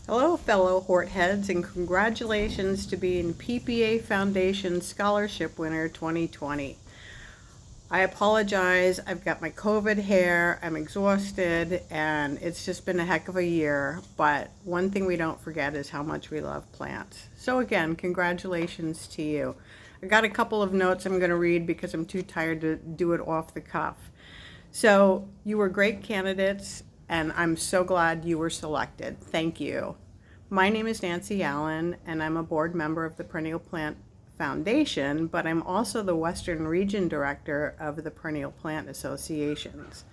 Hello, fellow Hort heads, and congratulations to being PPA Foundation Scholarship Winner 2020. I apologize, I've got my COVID hair, I'm exhausted, and it's just been a heck of a year, but one thing we don't forget is how much we love plants. So again, congratulations to you. I got a couple of notes I'm going to read because I'm too tired to do it off the cuff. So you were great candidates, and I'm so glad you were selected. Thank you. My name is Nancy Allen, and I'm a board member of the Perennial Plant Foundation, but I'm also the Western Region Director of the Perennial Plant Associations.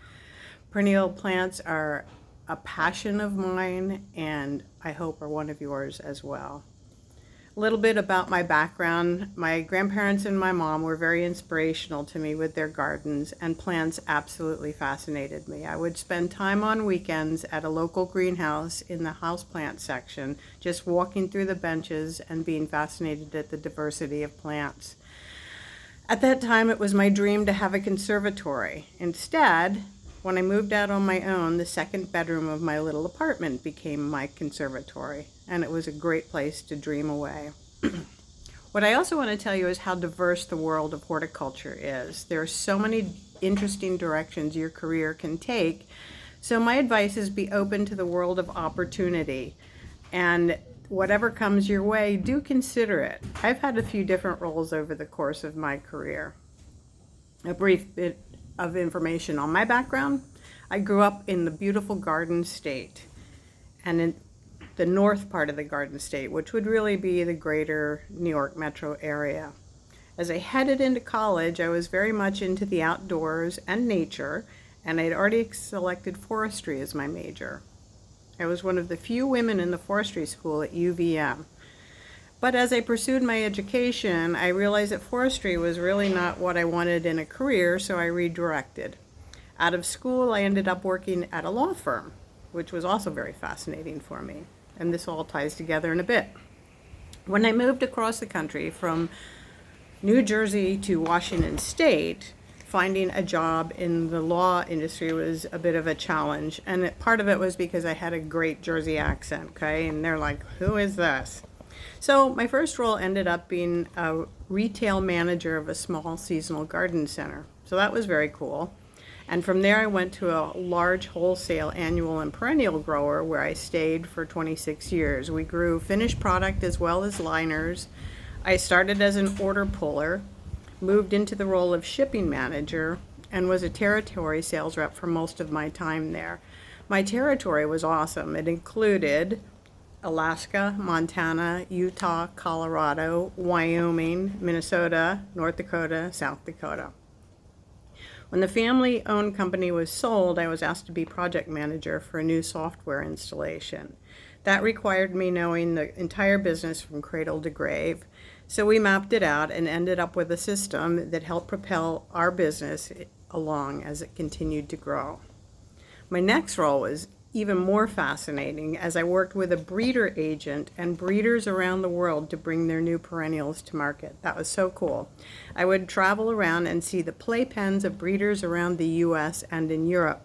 Perennial plants are a passion of mine, and I hope are one of yours as well. A little bit about my background. My grandparents and my mom were very inspirational to me with their gardens, and plants absolutely fascinated me. I would spend time on weekends at a local greenhouse in the houseplant section, just walking through the benches and being fascinated at the diversity of plants. At that time, it was my dream to have a conservatory. Instead, when I moved out on my own, the second bedroom of my little apartment became my conservatory, and it was a great place to dream away. What I also want to tell you is how diverse the world of horticulture is. There are so many interesting directions your career can take, so my advice is be open to the world of opportunity, and whatever comes your way, do consider it. I've had a few different roles over the course of my career. A brief bit of information on my background. I grew up in the beautiful Garden State, and in the north part of the Garden State, which would really be the greater New York metro area. As I headed into college, I was very much into the outdoors and nature, and I'd already selected forestry as my major. I was one of the few women in the forestry school at UVM. But as I pursued my education, I realized that forestry was really not what I wanted in a career, so I redirected. Out of school, I ended up working at a law firm, which was also very fascinating for me. And this all ties together in a bit. When I moved across the country from New Jersey to Washington State, finding a job in the law industry was a bit of a challenge. And part of it was because I had a great Jersey accent, okay? And they're like, who is this? So my first role ended up being a retail manager of a small seasonal garden center. So that was very cool. And from there I went to a large wholesale annual and perennial grower where I stayed for 26 years. We grew finished product as well as liners. I started as an order puller, moved into the role of shipping manager, and was a territory sales rep for most of my time there. My territory was awesome. It included Alaska, Montana, Utah, Colorado, Wyoming, Minnesota, North Dakota, South Dakota. When the family-owned company was sold, I was asked to be project manager for a new software installation. That required me knowing the entire business from cradle to grave. So we mapped it out and ended up with a system that helped propel our business along as it continued to grow. My next role was even more fascinating as I worked with a breeder agent and breeders around the world to bring their new perennials to market. That was so cool. I would travel around and see the playpens of breeders around the US and in Europe.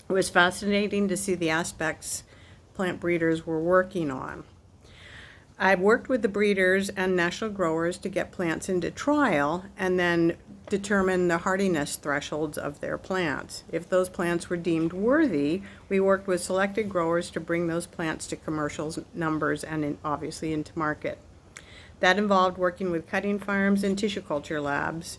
It was fascinating to see the aspects plant breeders were working on. I worked with the breeders and national growers to get plants into trial and then determine the hardiness thresholds of their plants. If those plants were deemed worthy, we worked with selected growers to bring those plants to commercial numbers and obviously into market. That involved working with cutting farms and tissue culture labs.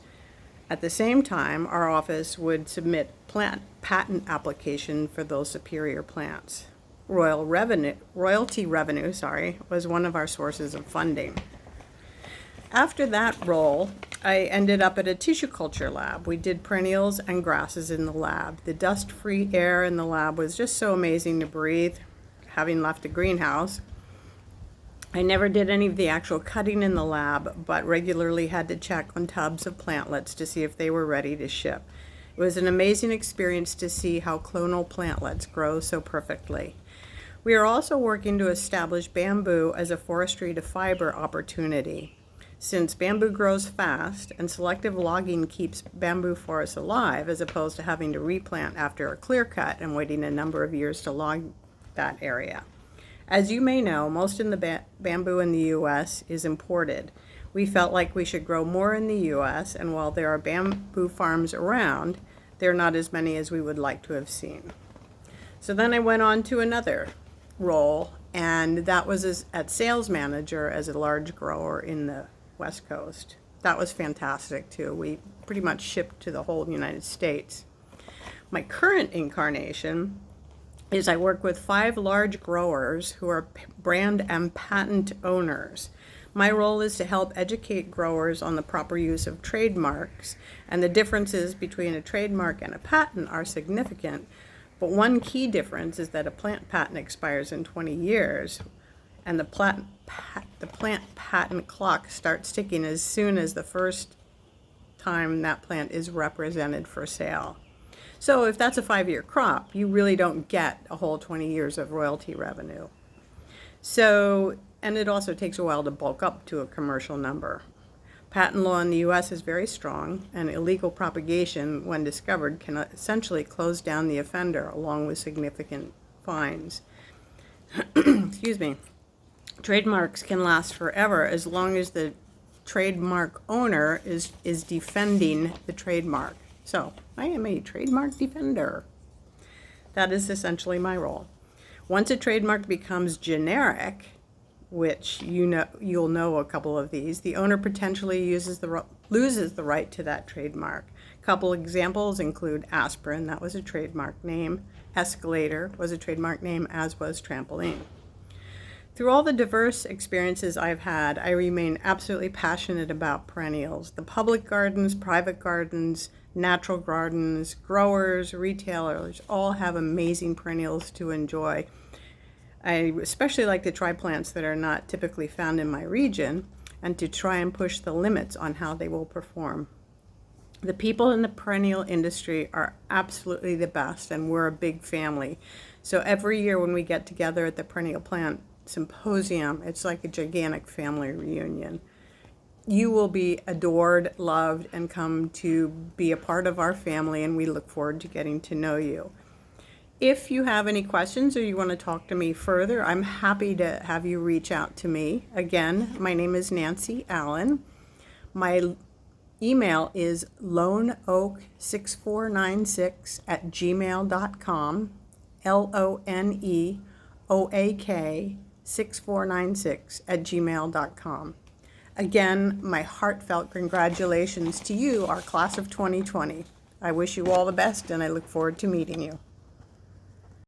At the same time, our office would submit plant patent application for those superior plants. Royalty revenue, was one of our sources of funding. After that role, I ended up at a tissue culture lab. We did perennials and grasses in the lab. The dust-free air in the lab was just so amazing to breathe, having left a greenhouse. I never did any of the actual cutting in the lab, but regularly had to check on tubs of plantlets to see if they were ready to ship. It was an amazing experience to see how clonal plantlets grow so perfectly. We are also working to establish bamboo as a forestry to fiber opportunity. Since bamboo grows fast and selective logging keeps bamboo forests alive as opposed to having to replant after a clear cut and waiting a number of years to log that area. As you may know, most of the bamboo in the U.S. is imported. We felt like we should grow more in the U.S., and while there are bamboo farms around, there are not as many as we would like to have seen. So then I went on to another role, and that was as sales manager as a large grower in the West Coast. That was fantastic too. We pretty much shipped to the whole United States. My current incarnation is I work with 5 large growers who are brand and patent owners. My role is to help educate growers on the proper use of trademarks, and the differences between a trademark and a patent are significant. But one key difference is that a plant patent expires in 20 years, and the plant patent clock starts ticking as soon as the first time that plant is represented for sale. So if that's a 5-year crop, you really don't get a whole 20 years of royalty revenue. And it also takes a while to bulk up to a commercial number. Patent law in the U.S. is very strong, and illegal propagation, when discovered, can essentially close down the offender along with significant fines. Excuse me. Trademarks can last forever as long as the trademark owner is defending the trademark. So I am a trademark defender. That is essentially my role. Once a trademark becomes generic, which you'll know a couple of these, the owner potentially loses the right to that trademark. A couple examples include aspirin, that was a trademark name. Escalator was a trademark name, as was trampoline. Through all the diverse experiences I've had, I remain absolutely passionate about perennials. The public gardens, private gardens, natural gardens, growers, retailers, all have amazing perennials to enjoy. I especially like to try plants that are not typically found in my region and to try and push the limits on how they will perform. The people in the perennial industry are absolutely the best, and we're a big family. So every year when we get together at the Perennial Plant Symposium, it's like a gigantic family reunion. You will be adored, loved, and come to be a part of our family, and we look forward to getting to know you. If you have any questions or you want to talk to me further, I'm happy to have you reach out to me. Again, my name is Nancy Allen. My email is loneoak6496@gmail.com, LONEOAK6496@gmail.com. Again, my heartfelt congratulations to you, our class of 2020. I wish you all the best, and I look forward to meeting you.